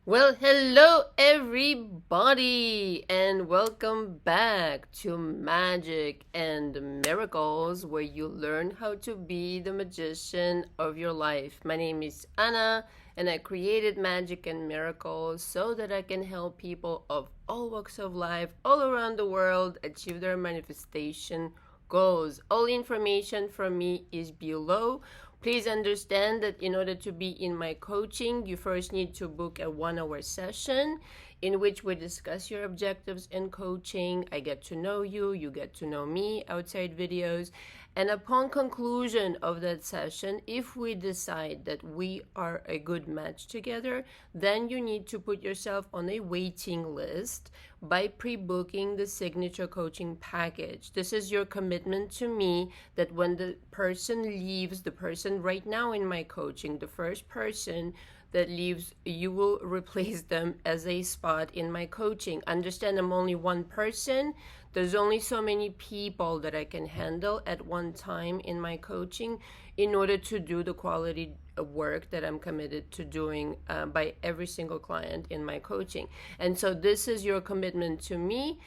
Well, hello everybody, and welcome back to Magic and Miracles, where you learn how to be the magician of your life. My name is Anna, and I created Magic and Miracles so that I can help people of all walks of life all around the world achieve their manifestation goals. All information from me is below. Please understand that in order to be in my coaching, you first need to book a 1 hour session in which we discuss your objectives in coaching. I get to know you, you get to know me outside videos. And upon conclusion of that session, if we decide that we are a good match together, then you need to put yourself on a waiting list by pre-booking the signature coaching package. This is your commitment to me that when the person leaves, the person right now in my coaching, the first person that leaves, you will replace them as a spot in my coaching. Understand, I'm only one person. There's only so many people that I can handle at one time in my coaching in order to do the quality work that I'm committed to doing by every single client in my coaching. And so this is your commitment to me.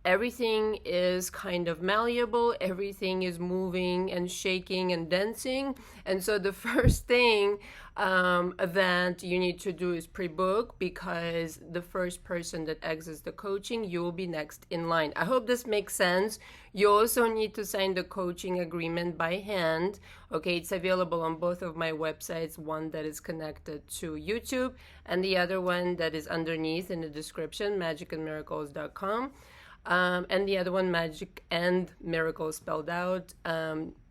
Everything is kind of malleable, everything is moving and shaking and dancing, and so the first thing that you need to do is pre-book, because the first person that exits the coaching, you will be next in line. I hope this makes sense. You also need to sign the coaching agreement by hand. Okay, it's available on both of my websites, one that is connected to YouTube and the other one that is underneath in the description, magicandmiracles.com. And the other one, Magic and Miracles spelled out,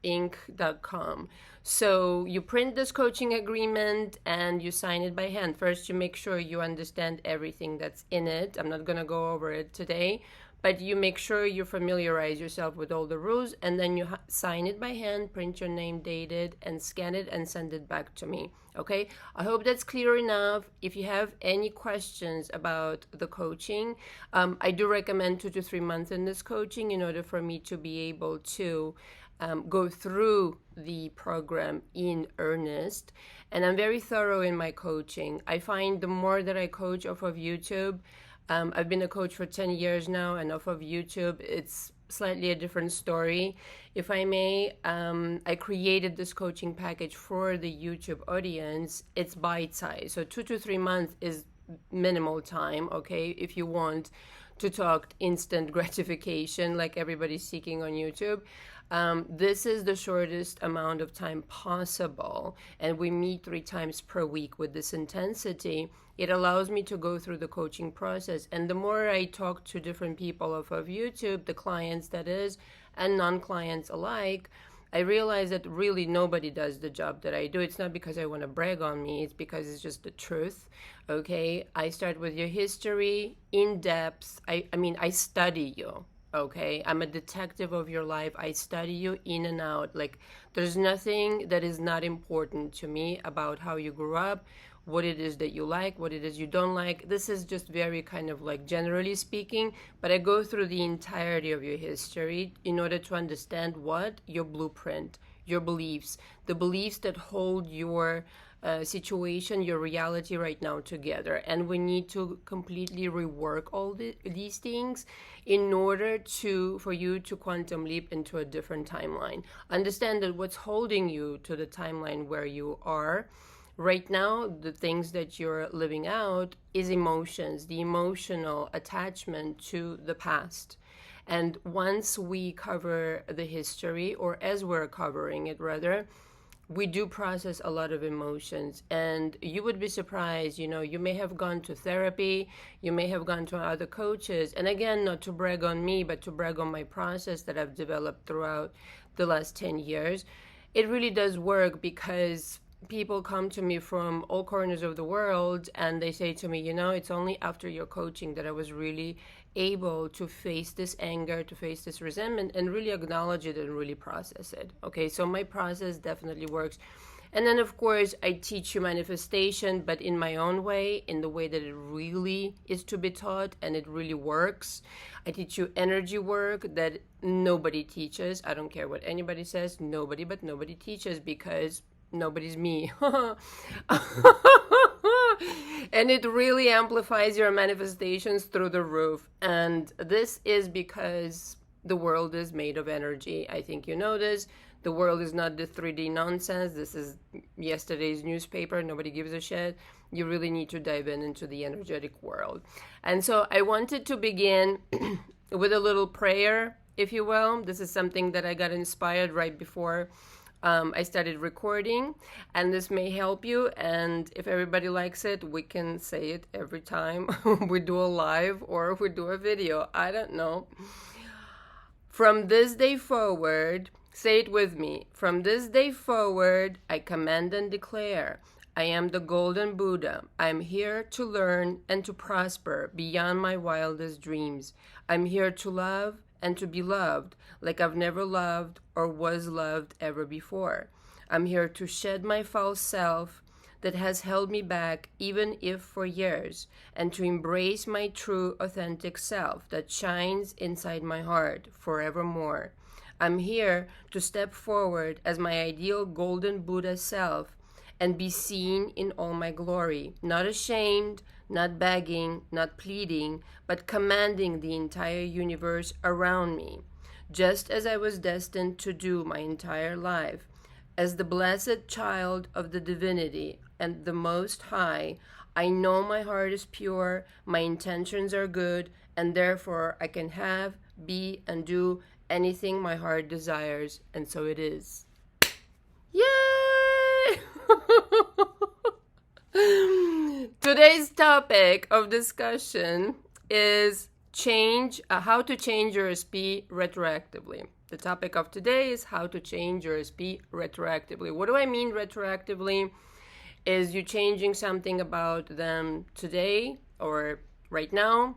inc.com. So you print this coaching agreement and you sign it by hand. First, you make sure you understand everything that's in it. I'm not going to go over it today, but you make sure you familiarize yourself with all the rules, and then you sign it by hand, print your name, date it, and scan it and send it back to me. Okay, I hope that's clear enough. If you have any questions about the coaching, I do recommend 2 to 3 months in this coaching in order for me to be able to go through the program in earnest. And I'm very thorough in my coaching. I find the more that I coach off of YouTube, I've been a coach for 10 years now, and off of YouTube, it's slightly a different story. If I may, I created this coaching package for the YouTube audience. It's bite-sized, so 2 to 3 months is minimal time, okay, if you want to talk instant gratification like everybody's seeking on YouTube. This is the shortest amount of time possible, and we meet 3 times per week with this intensity. It allows me to go through the coaching process, and the more I talk to different people off of YouTube, the clients that is, and non-clients alike, I realize that really nobody does the job that I do. It's not because I want to brag on me, it's because it's just the truth. Okay, I start with your history in depth. I study you. Okay, I'm a detective of your life. I study you in and out. Like, there's nothing that is not important to me about how you grew up, what it is that you like, what it is you don't like. This is just very kind of like generally speaking, but I go through the entirety of your history in order to understand what your blueprint, your beliefs, the beliefs that hold your situation, your reality right now together. And we need to completely rework all these things in order for you to quantum leap into a different timeline. Understand that what's holding you to the timeline where you are right now, the things that you're living out, is emotions, the emotional attachment to the past. And once we cover the history, or as we're covering it rather, we do process a lot of emotions, and you would be surprised. You may have gone to therapy, you may have gone to other coaches, and again, not to brag on me, but to brag on my process that I've developed throughout the last 10 years. It really does work, because people come to me from all corners of the world, and they say to me, it's only after your coaching that I was really able to face this anger, to face this resentment, and really acknowledge it and really process it. Okay, so my process definitely works. And then, of course, I teach you manifestation, but in my own way, in the way that it really is to be taught, and it really works. I teach you energy work that nobody teaches. I don't care what anybody says, nobody teaches, because nobody's me. And it really amplifies your manifestations through the roof. And this is because the world is made of energy. I think you know this. The world is not the 3D nonsense. This is yesterday's newspaper. Nobody gives a shit. You really need to dive into the energetic world. And so I wanted to begin with a little prayer, if you will. This is something that I got inspired right before I started recording, and this may help you. And if everybody likes it, we can say it every time we do a live or we do a video. I don't know. From this day forward, say it with me. From this day forward, I command and declare, I am the Golden Buddha. I am here to learn and to prosper beyond my wildest dreams. I'm here to love and to be loved like I've never loved or was loved ever before. I'm here to shed my false self that has held me back even if for years, and to embrace my true authentic self that shines inside my heart forevermore. I'm here to step forward as my ideal Golden Buddha self and be seen in all my glory, not ashamed, not begging, not pleading, but commanding the entire universe around me, just as I was destined to do my entire life. As the blessed child of the divinity and the Most High, I know my heart is pure, my intentions are good, and therefore I can have, be, and do anything my heart desires, and so it is. Yay! Today's topic of discussion is how to change your SP retroactively. The topic of today is how to change your SP retroactively. What do I mean retroactively? Is you changing something about them today or right now,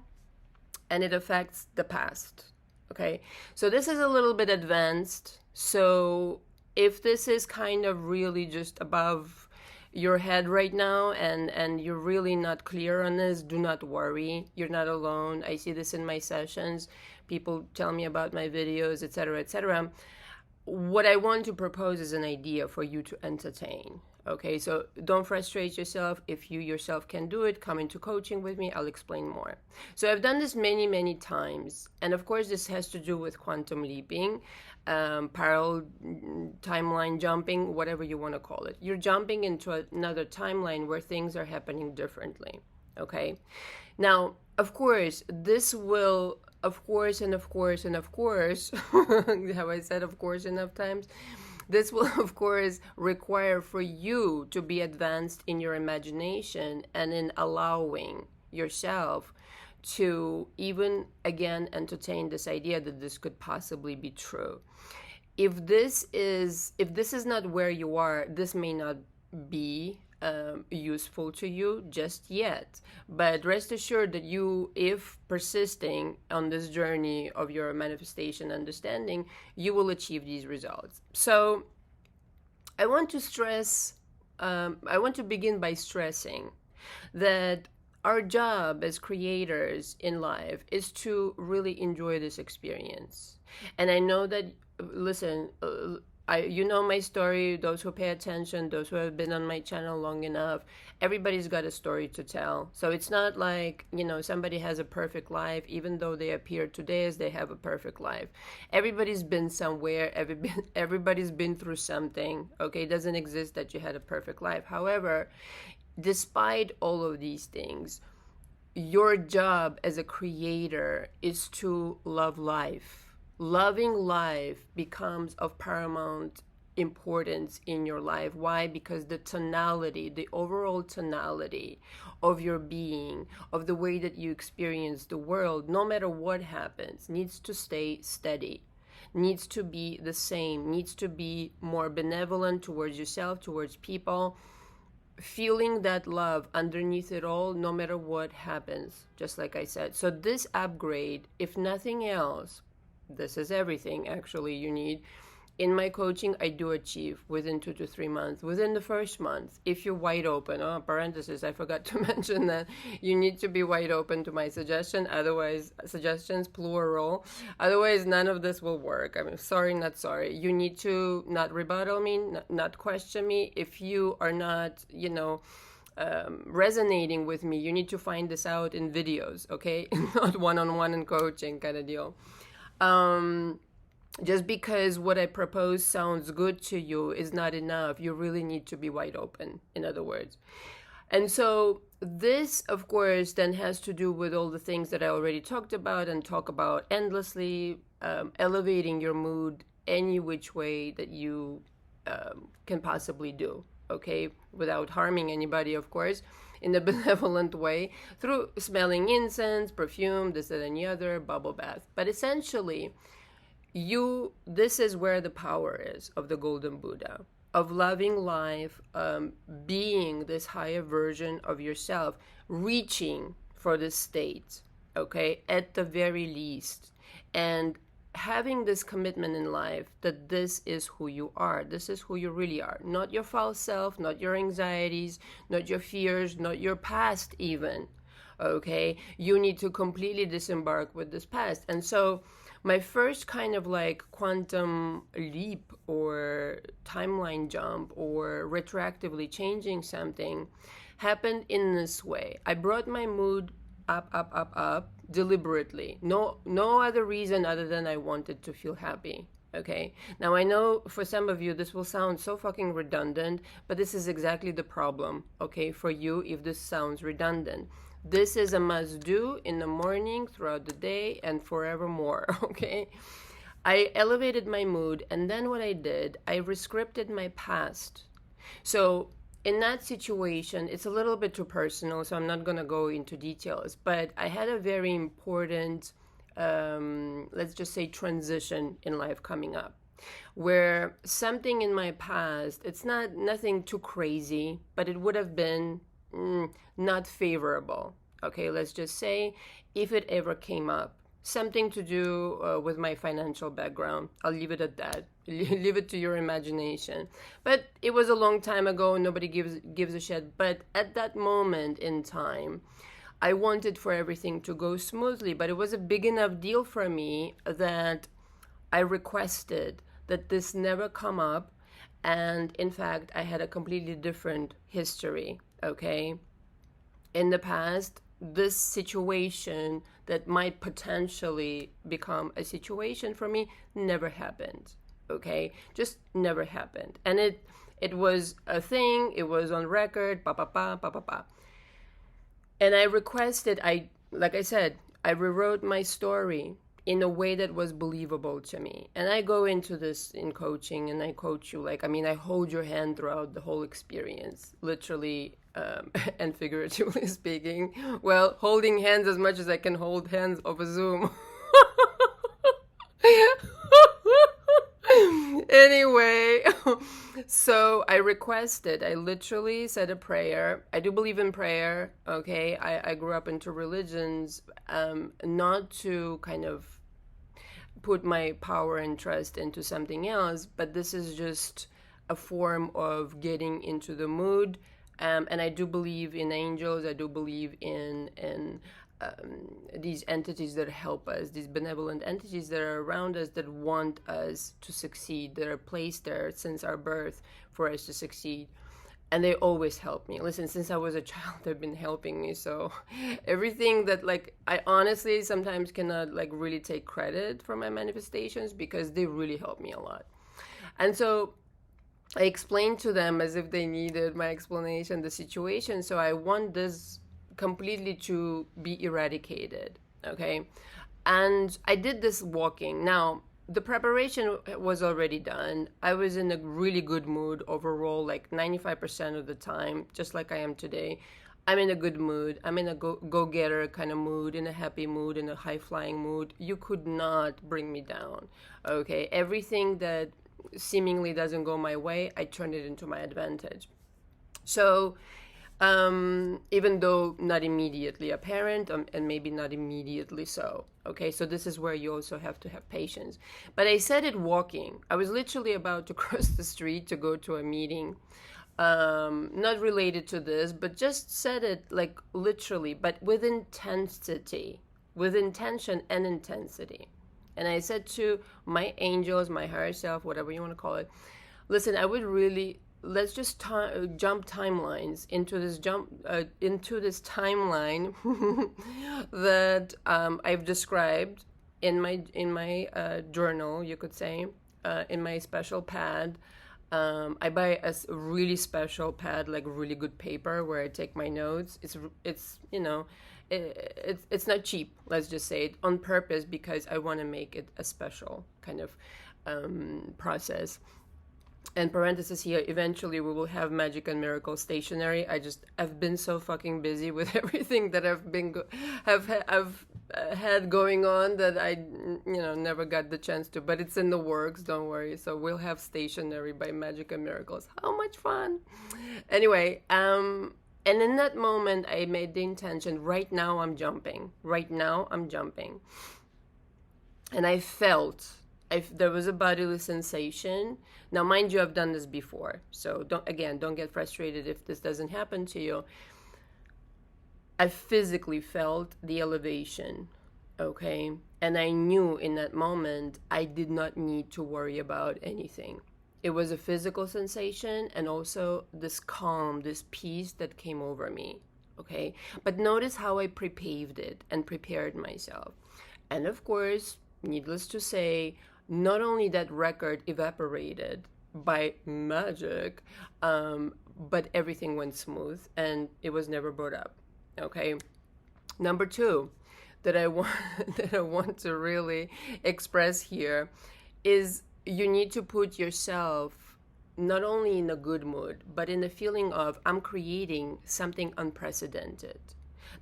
and it affects the past. Okay, so this is a little bit advanced. So if this is kind of really just above your head right now and you're really not clear on this, do not worry. You're not alone. I see this in my sessions. People tell me about my videos, etc., etc. What I want to propose is an idea for you to entertain. Okay, so don't frustrate yourself. If you yourself can do it, come into coaching with me. I'll explain more. So I've done this many, many times. And of course, this has to do with quantum leaping, parallel timeline jumping, whatever you want to call it. You're jumping into another timeline where things are happening differently. Okay, now, of course, this will, of course, and of course, and of course, have I said of course enough times? This will, of course, require for you to be advanced in your imagination and in allowing yourself to even, again, entertain this idea that this could possibly be true. If this is not where you are, this may not be useful to you just yet. But rest assured that you, if persisting on this journey of your manifestation understanding, you will achieve these results. So I want to begin by stressing that our job as creators in life is to really enjoy this experience. And I know that, listen, you know my story, those who pay attention, those who have been on my channel long enough, everybody's got a story to tell. So it's not like, somebody has a perfect life, even though they appear today as they have a perfect life. Everybody's been somewhere, everybody's been through something, okay? It doesn't exist that you had a perfect life. However, despite all of these things, your job as a creator is to love life. Loving life becomes of paramount importance in your life. Why? Because the tonality, the overall tonality of your being, of the way that you experience the world, no matter what happens, needs to stay steady, needs to be the same, needs to be more benevolent towards yourself, towards people, feeling that love underneath it all, no matter what happens, just like I said. So this upgrade, if nothing else, this is everything actually you need. In my coaching, I do achieve within 2 to 3 months, within the first month, if you're wide open. Parenthesis, I forgot to mention that you need to be wide open to my suggestions, plural. Otherwise, none of this will work. I mean, sorry, not sorry. You need to not rebuttal me, not question me. If you are not, resonating with me, you need to find this out in videos, okay? Not one-on-one in coaching kind of deal. Just because what I propose sounds good to you is not enough. You really need to be wide open, in other words. And so this, of course, then has to do with all the things that I already talked about and talk about endlessly, elevating your mood any which way that you can possibly do, okay? Without harming anybody, of course, in a benevolent way, through smelling incense, perfume, this, that, and the other, bubble bath. But essentially, this is where the power is of the Golden Buddha, of loving life, being this higher version of yourself, reaching for this state, okay, at the very least, and having this commitment in life that this is who you are, this is who you really are, not your false self, not your anxieties, not your fears, not your past even, okay? You need to completely disembark with this past. And so my first kind of like quantum leap or timeline jump or retroactively changing something happened in this way. I brought my mood up deliberately. No other reason other than I wanted to feel happy. Okay. Now I know for some of you this will sound so fucking redundant, but this is exactly the problem, okay, for you if this sounds redundant. This is a must do in the morning, throughout the day, and forevermore, okay? I elevated my mood, and then what I did, I rescripted my past. So in that situation, it's a little bit too personal, so I'm not going to go into details, but I had a very important, let's just say, transition in life coming up, where something in my past, it's nothing too crazy, but it would have been not favorable. Okay, let's just say if it ever came up, something to do with my financial background. I'll leave it at that. Leave it to your imagination. But it was a long time ago. Nobody gives a shit. But at that moment in time, I wanted for everything to go smoothly. But it was a big enough deal for me that I requested that this never come up. And in fact, I had a completely different history, okay? In the past, this situation that might potentially become a situation for me never happened, okay? Just never happened. And it was a thing, it was on record, And I requested, like I said, I rewrote my story in a way that was believable to me. And I go into this in coaching and I coach you I hold your hand throughout the whole experience, literally and figuratively speaking. Well, holding hands as much as I can hold hands over Zoom. Anyway, so I literally said a prayer. I do believe in prayer, okay? I grew up into religions, not to kind of put my power and trust into something else, but this is just a form of getting into the mood. And I do believe in angels. I do believe in these entities that help us, these benevolent entities that are around us that want us to succeed, that are placed there since our birth for us to succeed. And they always help me. Listen, since I was a child, they've been helping me. So everything that I honestly sometimes cannot really take credit for my manifestations because they really help me a lot. And so I explained to them as if they needed my explanation, the situation. So I want this completely to be eradicated, okay? And I did this walking. Now, the preparation was already done. I was in a really good mood overall, 95% of the time, just like I am today. I'm in a good mood. I'm in a go-getter kind of mood, in a happy mood, in a high-flying mood. You could not bring me down, okay? Everything that seemingly doesn't go my way, I turn it into my advantage. So even though not immediately apparent and maybe not immediately so, okay? So this is where you also have to have patience. But I said it walking. I was literally about to cross the street to go to a meeting, not related to this, but just said it literally, but with intensity, with intention and intensity. And I said to my angels, my higher self, whatever you want to call it, listen, I would really let's just jump timelines into this timeline that I've described in my journal, you could say, in my special pad. I buy a really special pad, like really good paper, where I take my notes. It's it's not cheap. Let's just say it on purpose because I want to make it a special kind of process. And parenthesis here, eventually we will have Magic and Miracle stationery. I've been so fucking busy with everything that I've had going on that I never got the chance to, but it's in the works, don't worry. So we'll have stationery by Magic and Miracles. How much fun. Anyway, and in that moment I made the intention, right now I'm jumping. And I felt there was a bodily sensation. Now, mind you, I've done this before, so don't get frustrated if this doesn't happen to you. I physically felt the elevation, okay? And I knew in that moment I did not need to worry about anything. It was a physical sensation and also this calm, this peace that came over me, okay? But notice how I pre-paved it and prepared myself. And of course, needless to say, not only that record evaporated by magic, but everything went smooth and it was never brought up. Okay. Number 2 that I want to really express here is you need to put yourself not only in a good mood, but in the feeling of I'm creating something unprecedented.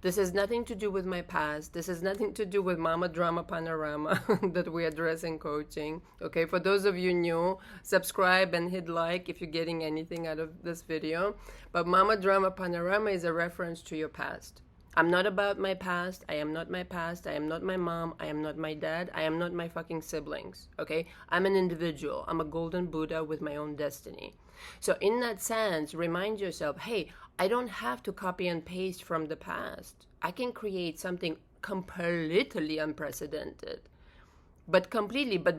This has nothing to do with my past. This has nothing to do with Mama Drama Panorama that we address in coaching. Okay, for those of you new, subscribe and hit like if you're getting anything out of this video. But Mama Drama Panorama is a reference to your past. I'm not about my past. I am not my past. I am not my mom. I am not my dad. I am not my fucking siblings. Okay, I'm an individual. I'm a golden Buddha with my own destiny. So in that sense, remind yourself, hey, I don't have to copy and paste from the past. I can create something completely unprecedented. But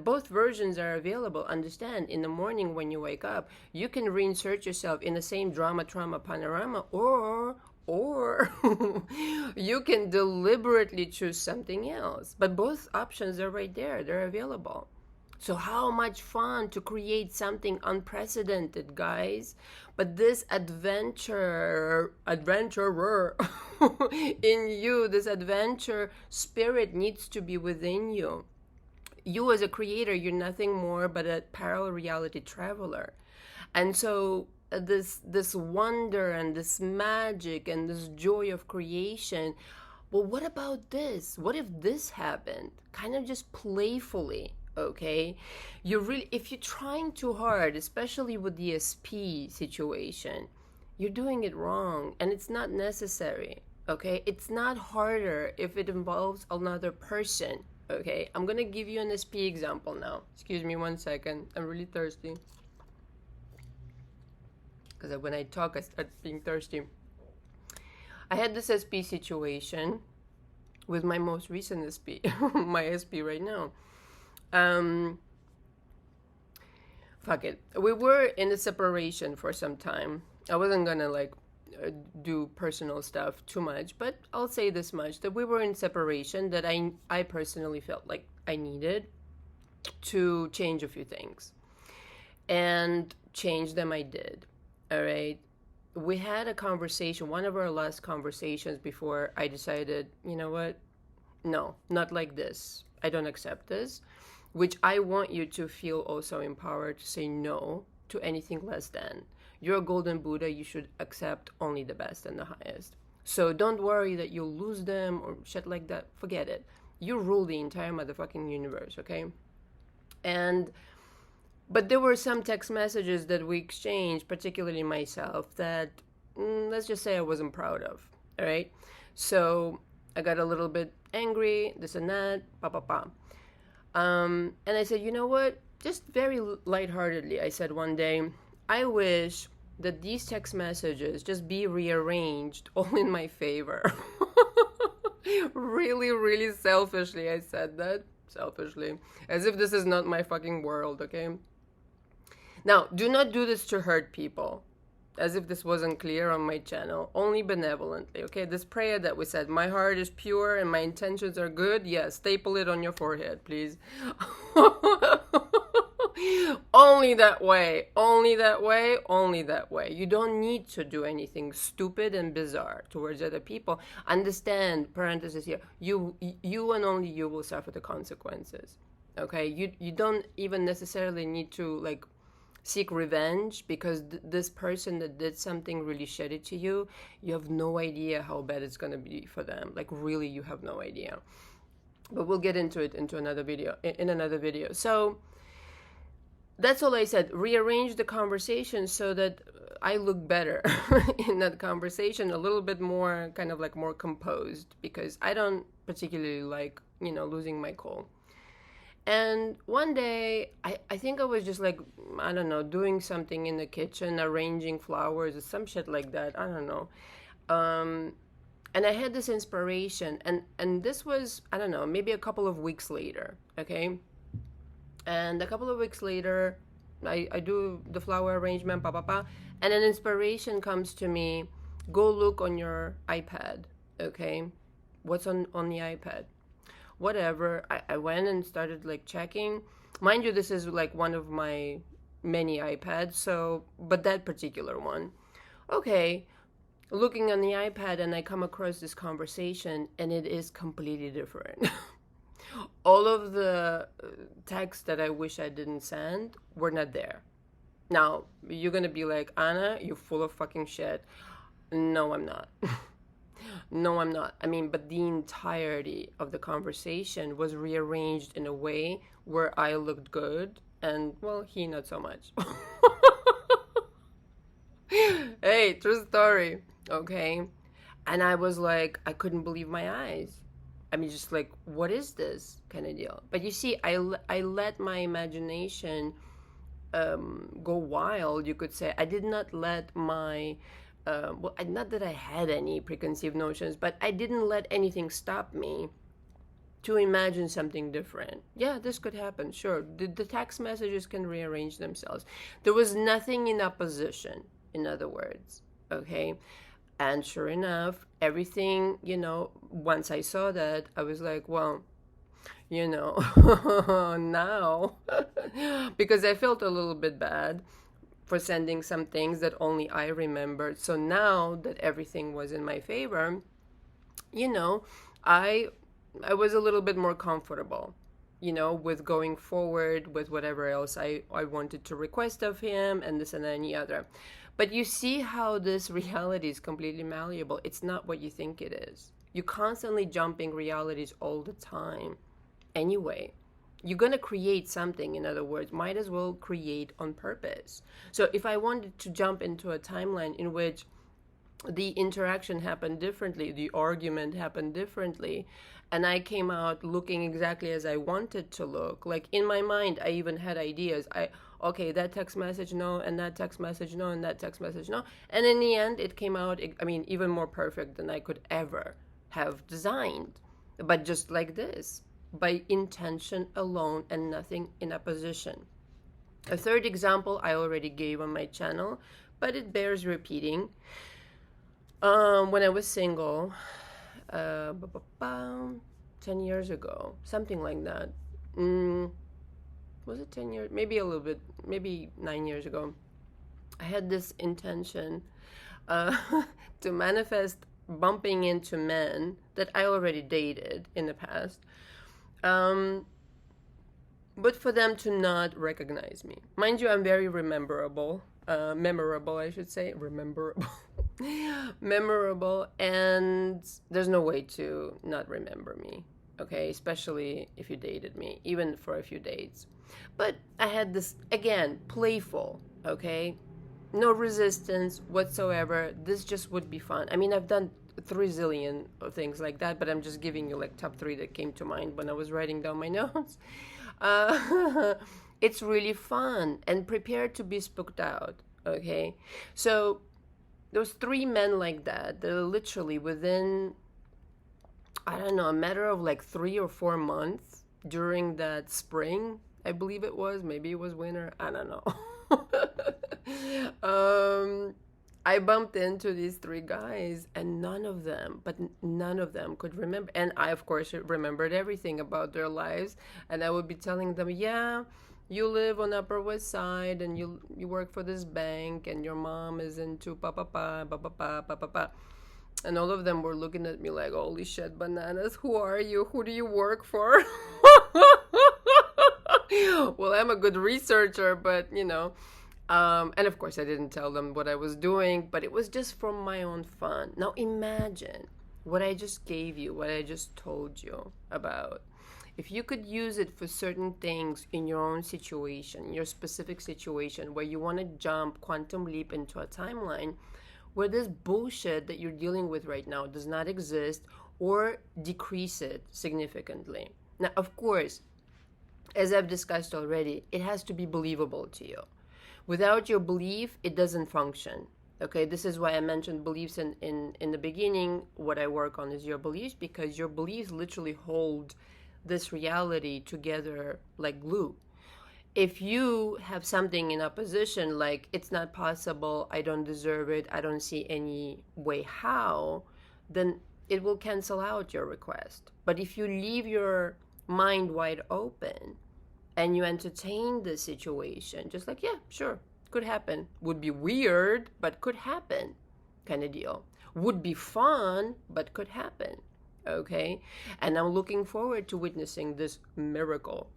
both versions are available. Understand, in the morning when you wake up, you can reinsert yourself in the same drama, trauma, panorama, or you can deliberately choose something else. But both options are right there. They're available. So how much fun to create something unprecedented, guys. But this adventurer in you, this adventure spirit needs to be within you. You as a creator, you're nothing more but a parallel reality traveler. And so this wonder and this magic and this joy of creation, well, what about this? What if this happened? Kind of just playfully. Okay, if you're trying too hard, especially with the SP situation, you're doing it wrong and it's not necessary. Okay, it's not harder if it involves another person. Okay, I'm gonna give you an SP example now. Excuse me 1 second, I'm really thirsty. Because when I talk, I start being thirsty. I had this SP situation with my most recent SP, my SP right now. Fuck it. We were in a separation for some time. I wasn't gonna do personal stuff too much, but I'll say this much, that we were in separation, that I personally felt like I needed to change a few things. And change them I did. All right. We had a conversation, one of our last conversations before I decided, you know what? No, not like this. I don't accept this. Which I want you to feel also empowered to say no to anything less than. You're a golden Buddha, you should accept only the best and the highest. So don't worry that you'll lose them or shit like that. Forget it. You rule the entire motherfucking universe, okay? But there were some text messages that we exchanged, particularly myself, that let's just say I wasn't proud of, all right? So I got a little bit angry, this and that, and I said, you know what? Just very lightheartedly, I said one day, I wish that these text messages just be rearranged all in my favor. Really, really selfishly, I said that. Selfishly. As if this is not my fucking world, okay? Now, do not do this to hurt people. As if this wasn't clear on my channel. Only benevolently, okay? This prayer that we said, my heart is pure and my intentions are good. Yes, staple it on your forehead, please. Only that way, only that way, only that way. You don't need to do anything stupid and bizarre towards other people. Understand, parenthesis here, you and only you will suffer the consequences. Okay? You don't even necessarily need to, like, seek revenge, because this person that did something really shitty to you, you have no idea how bad it's going to be for them. Like, really, you have no idea. But we'll get into it into another video, in another video. So that's all I said. Rearrange the conversation so that I look better in that conversation, a little bit more kind of like more composed, because I don't particularly like, losing my cool. And one day, I think I was just like, I don't know, doing something in the kitchen, arranging flowers or some shit like that. I don't know. And I had this inspiration, and this was, I don't know, maybe a couple of weeks later, okay? And a couple of weeks later, I do the flower arrangement, and an inspiration comes to me. Go look on your iPad, okay? What's on the iPad? Whatever. I went and started like checking. Mind you, this is like one of my many iPads, so, but that particular one. Okay, looking on the iPad, and I come across this conversation, and it is completely different. All of the texts that I wish I didn't send were not there. Now, you're gonna be like, Anna, you're full of fucking shit. No, I'm not. No, I'm not. I mean, but the entirety of the conversation was rearranged in a way where I looked good, and, well, he not so much. Hey, true story, okay? And I was like, I couldn't believe my eyes. I mean, just like, what is this kind of deal? But you see, I let my imagination go wild, you could say. I did not let my... well, not that I had any preconceived notions, but I didn't let anything stop me to imagine something different. Yeah, this could happen, sure. The text messages can rearrange themselves. There was nothing in opposition, in other words, okay? And sure enough, everything, once I saw that, I was like, well, now, because I felt a little bit bad for sending some things that only I remembered. So now that everything was in my favor, I was a little bit more comfortable, with going forward with whatever else I wanted to request of him, and this and any other. But you see how this reality is completely malleable. It's not what you think it is. You're constantly jumping realities all the time. Anyway, you're going to create something, in other words, might as well create on purpose. So if I wanted to jump into a timeline in which the interaction happened differently, the argument happened differently, and I came out looking exactly as I wanted to look, like in my mind, I even had ideas. Okay, that text message, no, and that text message, no, and that text message, no. And in the end, it came out, even more perfect than I could ever have designed. But just like this, by intention alone and nothing in opposition. A third example I already gave on my channel, but it bears repeating. When I was single, 10 years ago, something like that. Was it 10 years? Maybe a little bit, maybe 9 years ago. I had this intention to manifest bumping into men that I already dated in the past. But for them to not recognize me. Mind you, I'm very memorable, I should say, memorable, and there's no way to not remember me, okay, especially if you dated me, even for a few dates. But I had this, again, playful, okay, no resistance whatsoever. This just would be fun. I mean, I've done 3 zillion things like that, but I'm just giving you like top 3 that came to mind when I was writing down my notes. It's really fun, and prepare to be spooked out, okay? So those 3 men like that, they're literally within, I don't know, a matter of like 3 or 4 months during that spring, I believe it was, maybe it was winter, I don't know. um, I bumped into these three guys, and none of them could remember. And I, of course, remembered everything about their lives. And I would be telling them, yeah, you live on Upper West Side, and you work for this bank, and your mom is into pa pa pa pa pa pa pa pa pa. And all of them were looking at me like, holy shit, bananas, who are you? Who do you work for? Well, I'm a good researcher, but and of course, I didn't tell them what I was doing, but it was just for my own fun. Now, imagine what I just gave you, what I just told you about. If you could use it for certain things in your own situation, your specific situation, where you want to jump quantum leap into a timeline where this bullshit that you're dealing with right now does not exist, or decrease it significantly. Now, of course, as I've discussed already, it has to be believable to you. Without your belief, it doesn't function. Okay, this is why I mentioned beliefs in the beginning. What I work on is your beliefs, because your beliefs literally hold this reality together like glue. If you have something in opposition, like it's not possible, I don't deserve it, I don't see any way how, then it will cancel out your request. But if you leave your mind wide open and you entertain the situation, just like, yeah, sure, could happen. Would be weird, but could happen, kind of deal. Would be fun, but could happen. Okay? And I'm looking forward to witnessing this miracle.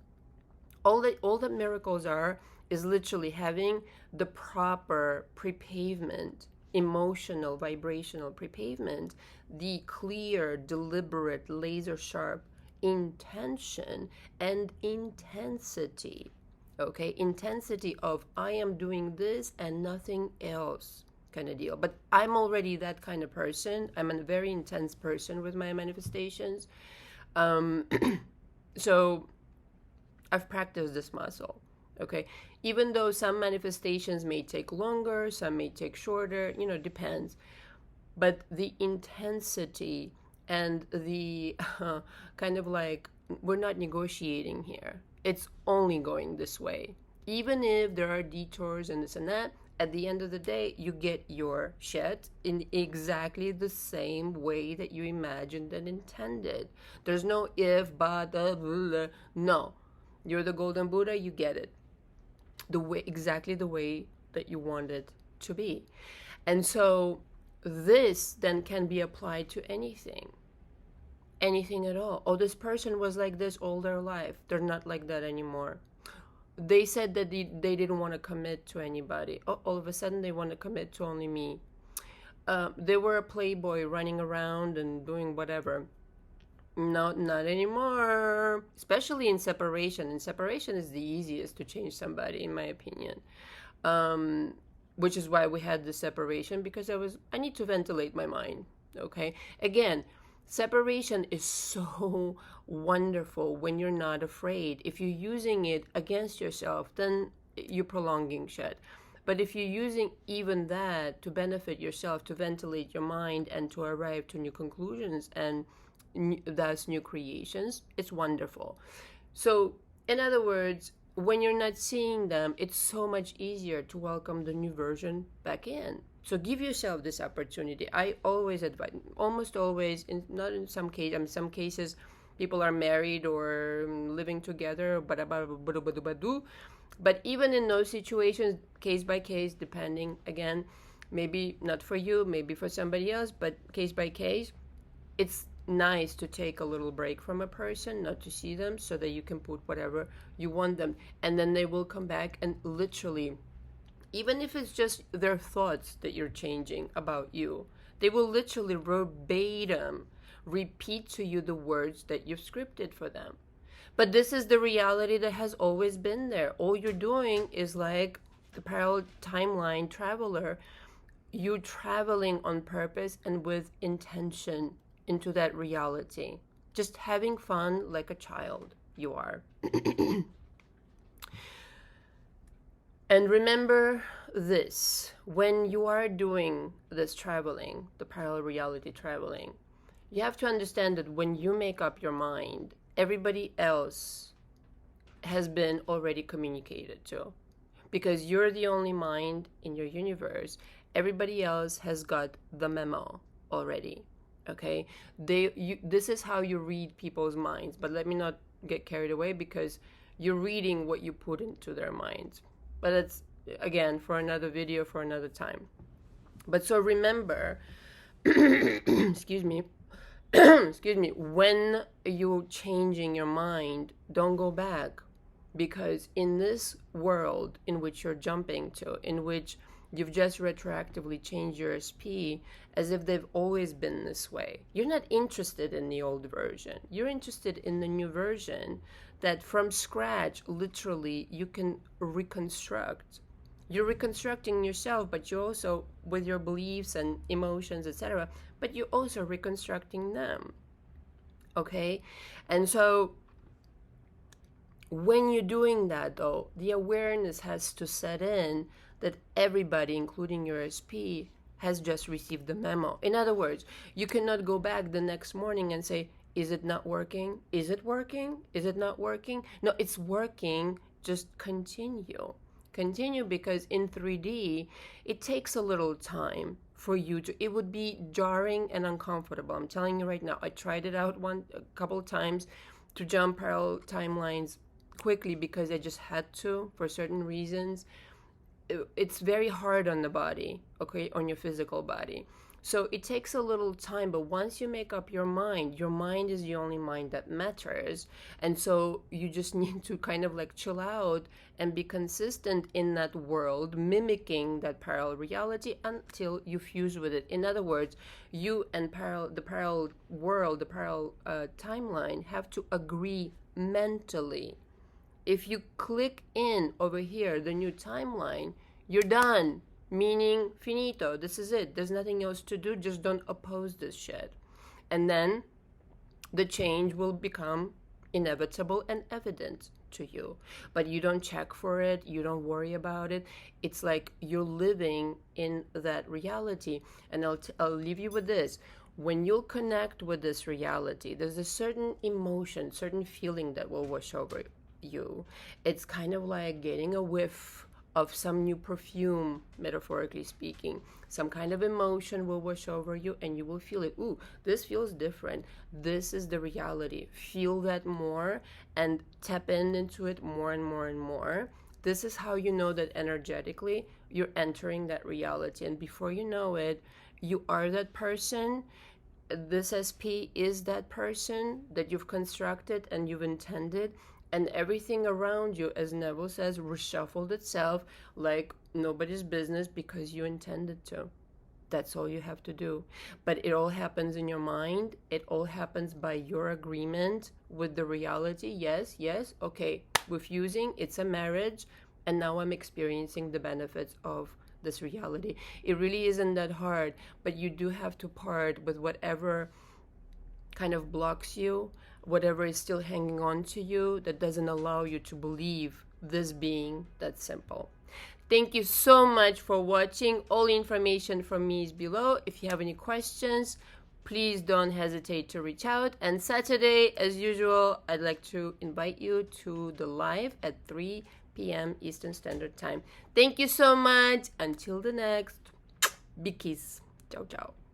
All that miracles are is literally having the proper prepavement, emotional, vibrational prepavement, the clear, deliberate, laser sharp intention and intensity. Okay, intensity of I am doing this and nothing else, kind of deal. But I'm already that kind of person. I'm a very intense person with my manifestations. So I've practiced this muscle. Okay, even though some manifestations may take longer, some may take shorter, depends. But the intensity and the kind of like, we're not negotiating here. It's only going this way. Even if there are detours and this and that, at the end of the day, you get your shit in exactly the same way that you imagined and intended. There's no if, but, no. You're the golden Buddha, you get it. Exactly the way that you want it to be. And so this then can be applied to anything at all. Oh, this person was like this all their life. They're not like that anymore. They said that they didn't want to commit to anybody. Oh, all of a sudden they want to commit to only me. They were a playboy running around and doing whatever. No, not anymore. Especially in separation. In separation is the easiest to change somebody, in my opinion. Which is why we had the separation, because I need to ventilate my mind. Okay. Again, separation is so wonderful when you're not afraid. If you're using it against yourself, then you're prolonging shit. But if you're using even that to benefit yourself, to ventilate your mind and to arrive to new conclusions and thus new creations, it's wonderful. So, in other words, when you're not seeing them, it's so much easier to welcome the new version back in. So give yourself this opportunity. I always advise, almost always, not in some cases, people are married or living together, but even in those situations, case by case, depending, again, maybe not for you, maybe for somebody else, but case by case, it's nice to take a little break from a person, not to see them, so that you can put whatever you want them, and then they will come back and literally, even if it's just their thoughts that you're changing about you, they will literally verbatim repeat to you the words that you've scripted for them. But this is the reality that has always been there. All you're doing is like the parallel timeline traveler. You're traveling on purpose and with intention into that reality. Just having fun like a child you are. And remember this, when you are doing this traveling, the parallel reality traveling, you have to understand that when you make up your mind, everybody else has been already communicated to. because you're the only mind in your universe. Everybody else has got the memo already. Okay, this is how you read people's minds. But let me not get carried away, because you're reading what you put into their minds. But it's, again, for another video, for another time. But so remember, excuse me, excuse me, when you're changing your mind, don't go back. Because in this world in which you're jumping to, in which you've just retroactively changed your SP as if they've always been this way, you're not interested in the old version. You're interested in the new version that from scratch, literally, you can reconstruct. You're reconstructing yourself, but you're also, with your beliefs and emotions, etc., but you're also reconstructing them. Okay? And so when you're doing that, though, the awareness has to set in that everybody, including your SP, has just received the memo. In other words, you cannot go back the next morning and say, is it not working? Is it working? Is it not working? No, it's working. Just continue. Continue, because in 3D, it takes a little time for you to, it would be jarring and uncomfortable. I'm telling you right now, I tried it out a couple of times to jump parallel timelines quickly because I just had to for certain reasons. It's very hard on the body, okay, on your physical body. So it takes a little time, but once you make up your mind is the only mind that matters. And so you just need to kind of like chill out and be consistent in that world, mimicking that parallel reality until you fuse with it. In other words, you and the parallel world, the parallel timeline have to agree mentally. If you click in over here, the new timeline, you're done. Meaning, finito, this is it. There's nothing else to do. Just don't oppose this shit. And then the change will become inevitable and evident to you. But you don't check for it. You don't worry about it. It's like you're living in that reality. And I'll leave you with this. When you'll connect with this reality, there's a certain emotion, certain feeling that will wash over you. It's kind of like getting a whiff of some new perfume, metaphorically speaking. Some kind of emotion will wash over you and you will feel it. Ooh, this feels different. This is the reality. Feel that more and tap into it more and more and more. This is how you know that energetically you're entering that reality. And before you know it, you are that person. This SP is that person that you've constructed and you've intended. And everything around you, as Neville says, reshuffled itself like nobody's business because you intended to. That's all you have to do. But it all happens in your mind. It all happens by your agreement with the reality. Yes, okay, we're fusing. It's a marriage. And now I'm experiencing the benefits of this reality. It really isn't that hard. But you do have to part with whatever kind of blocks you, whatever is still hanging on to you that doesn't allow you to believe this being that simple. Thank you so much for watching. All the information from me is below. If you have any questions, please don't hesitate to reach out. And Saturday, as usual, I'd like to invite you to the live at 3 p.m. Eastern Standard Time. Thank you so much. Until the next, big kiss. Ciao, ciao.